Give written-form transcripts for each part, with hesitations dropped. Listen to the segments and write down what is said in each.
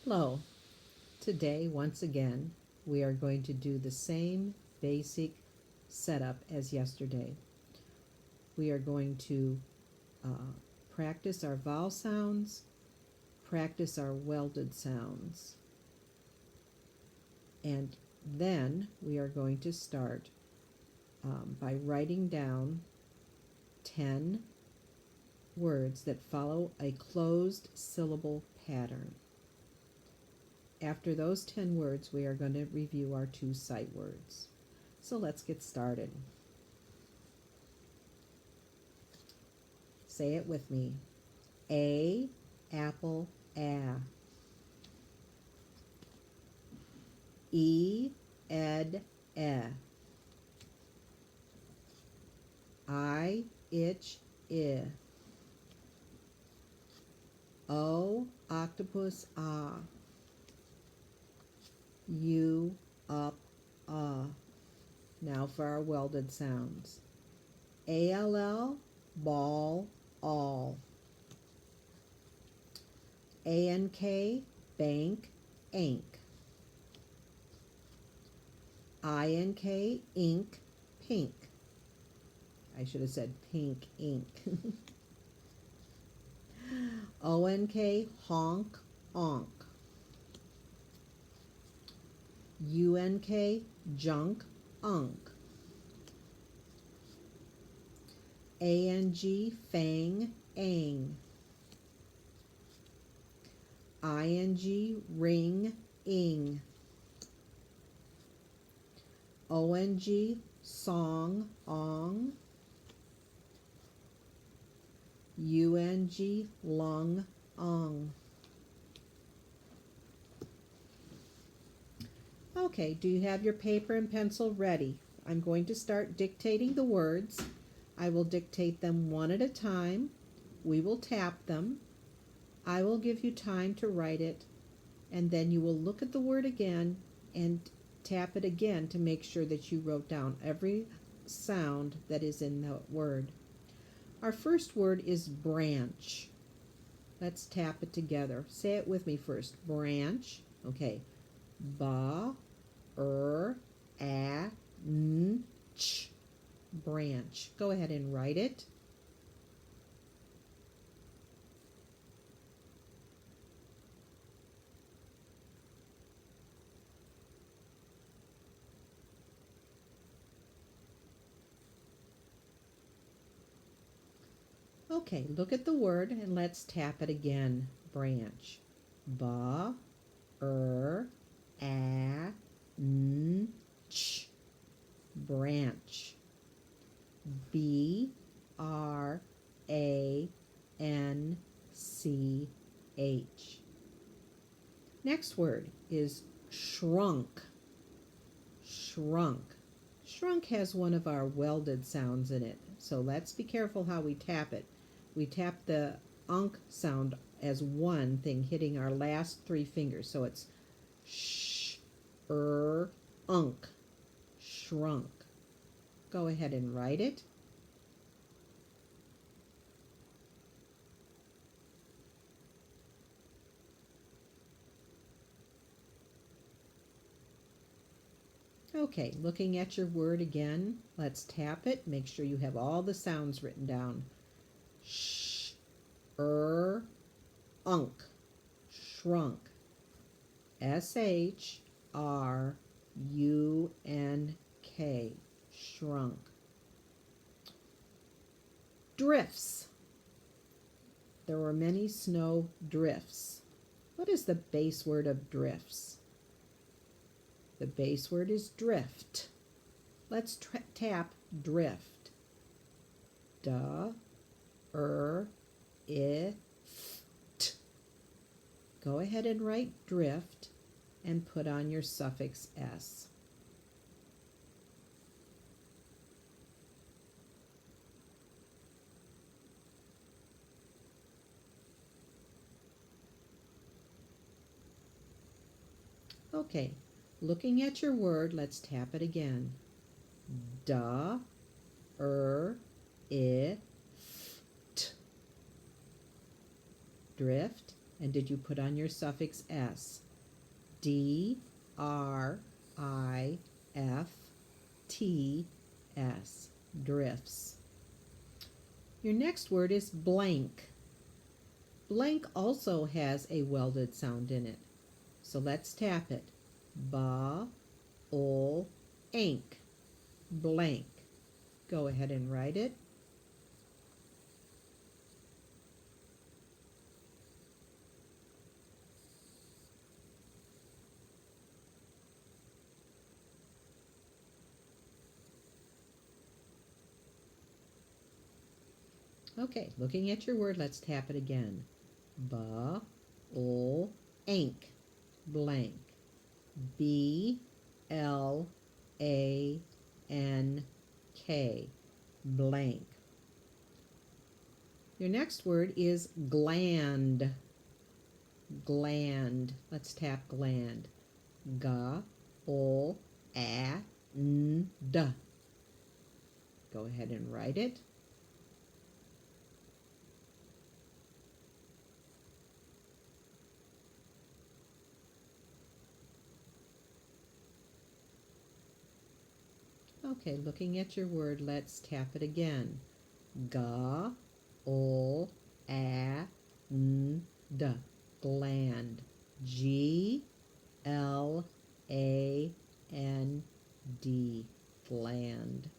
Hello. Today, once again, we are going to do the same basic setup as yesterday. We are going to practice our vowel sounds, practice our welded sounds, and then we are going to start by writing down 10 words that follow a closed syllable pattern. After those 10 words, we are going to review our 2 sight words. So let's get started. Say it with me. A, apple, a. E, ed, e. I, itch, I. O, octopus, ah. U, up, Now for our welded sounds. ALL, ball, all. ANK, bank, ank. INK, ink, pink. I should have said pink ink. ONK, honk, onk. UNK, junk, unk. ANG, fang, ang. ING, ring, ing. ONG, song, ong. UNG, lung, ong. Okay, do you have your paper and pencil ready? I'm going to start dictating the words. I will dictate them one at a time. We will tap them. I will give you time to write it, and then you will look at the word again and tap it again to make sure that you wrote down every sound that is in the word. Our first word is branch. Let's tap it together. Say it with me first. Branch. Okay. Ba, a, n, ch. Branch. Go ahead and write it. Okay, look at the word and let's tap it again. Branch. Ba, a, n, ch. Branch. B, R, A, N, C, H. Next word is shrunk. Shrunk. Shrunk has one of our welded sounds in it, so let's be careful how we tap it. We tap the unk sound as one thing, hitting our last 3 fingers, so it's sh, unk, shrunk. Go ahead and write it. Okay, looking at your word again, let's tap it. Make sure you have all the sounds written down. Sh, unk, shrunk. SHRUNK, shrunk. Drifts. There were many snow drifts. What is the base word of drifts? The base word is drift. Let's tap drift. D, I, t. Go ahead and write drift and put on your suffix S. Okay, looking at your word, let's tap it again. Da, I, t. Drift. And did you put on your suffix S? D-R-I-F-T-S, drifts. Your next word is blank. Blank also has a welded sound in it. So let's tap it. Ba-ol-ank, blank. Go ahead and write it. Okay, looking at your word, let's tap it again. Ba-ol-ank, blank. B-L-A-N-K, blank. Your next word is gland. Gland. Let's tap gland. G-O-L-A-N-D. Go ahead and write it. Okay, looking at your word, let's tap it again. G-O-L-A-N-D. Gland. G-L-A-N-D. Gland.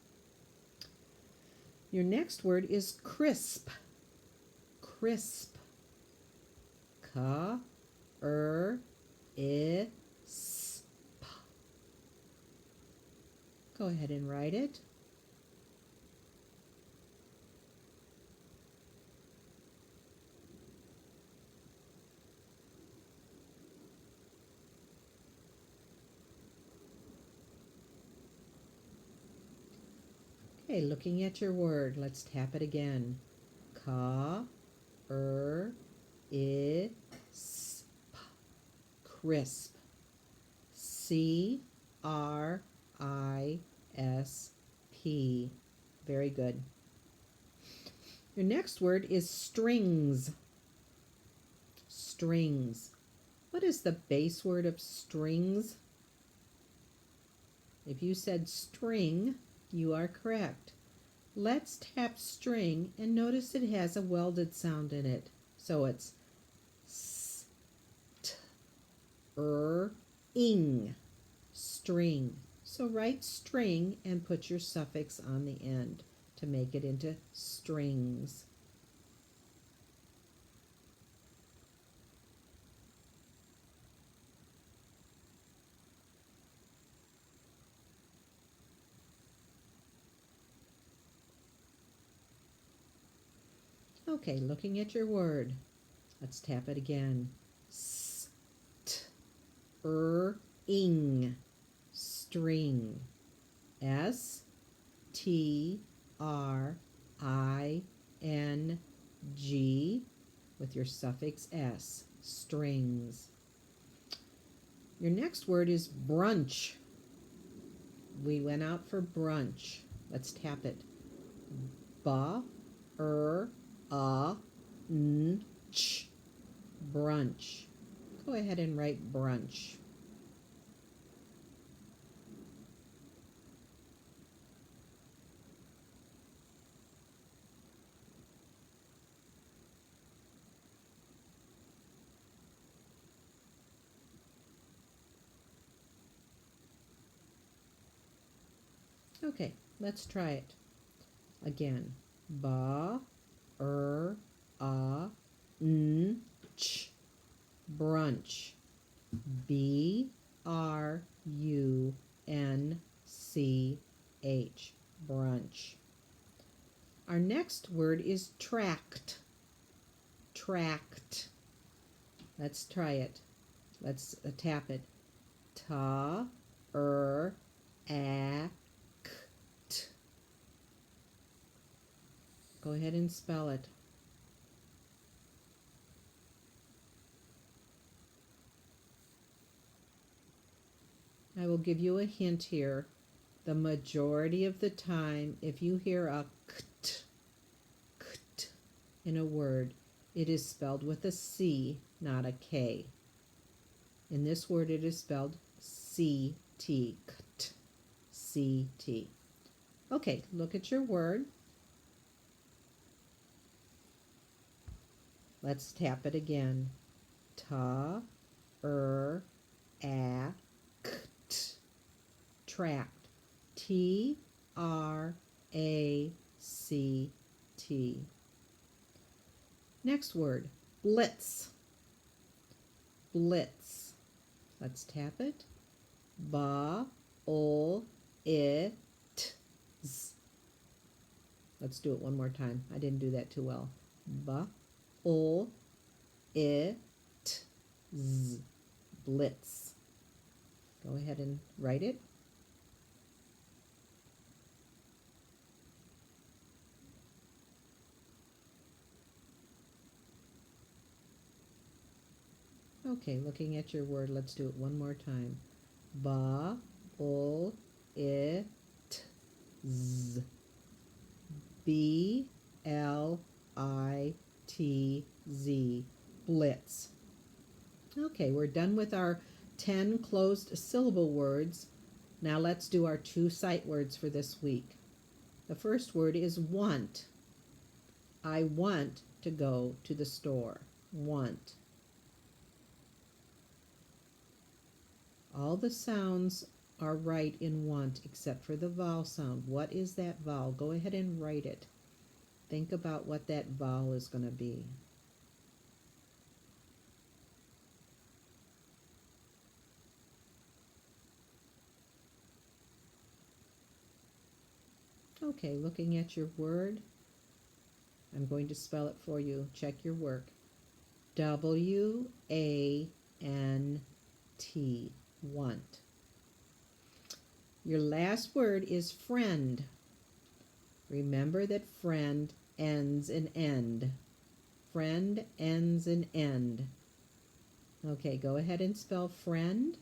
Your next word is crisp. Crisp. K-R-I-S-P. Go ahead and write it. Okay, looking at your word, let's tap it again. K-R-I-S-P. Crisp. C-R-I-S-P. Very good. Your next word is strings. Strings. What is the base word of strings? If you said string, you are correct. Let's tap string and notice it has a welded sound in it. So it's st-er-ing, string. So write string and put your suffix on the end to make it into strings. Okay, looking at your word, let's tap it again. St-er-ing, string. S-T-R-I-N-G with your suffix S, strings. Your next word is brunch. We went out for brunch. Let's tap it. B-R-U-N-C-H, brunch. Go ahead and write brunch. Okay, let's try it again. B-R-U-N-C-H, brunch. B-R-U-N-C-H, brunch. Our next word is tract. Tract. Let's try it. Let's tap it. Ta-er-act. Go ahead and spell it. I will give you a hint here. The majority of the time, if you hear a kt in a word, it is spelled with a C not a K. In this word, it is spelled C-T, ct, C-T. Okay, look at your word. Let's tap it again. Ta, act, tract. T-R-A-C-T. Next word, blitz. Blitz. Let's tap it. Ba-o-it-z. Let's do it one more time. I didn't do that too well. Ba-o-it-z. Blitz. Go ahead and write it. Okay, looking at your word, let's do it one more time. Ba-o-it-z. B-L-I-T-Z. Blitz. Okay, we're done with our 10 closed syllable words. Now let's do our 2 sight words for this week. The first word is want. I want to go to the store. Want. All the sounds are right in want except for the vowel sound. What is that vowel? Go ahead and write it. Think about what that vowel is going to be. Okay, looking at your word, I'm going to spell it for you. Check your work. W-A-N-T. Want. Your last word is friend. Remember that friend ends in end. Friend ends in end. Okay, go ahead and spell friend.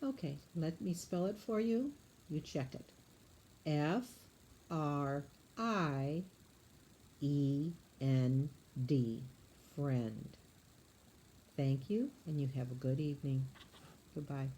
Okay, let me spell it for you. You check it. F-R-I-E-N-D. Friend. Thank you, and you have a good evening. Goodbye.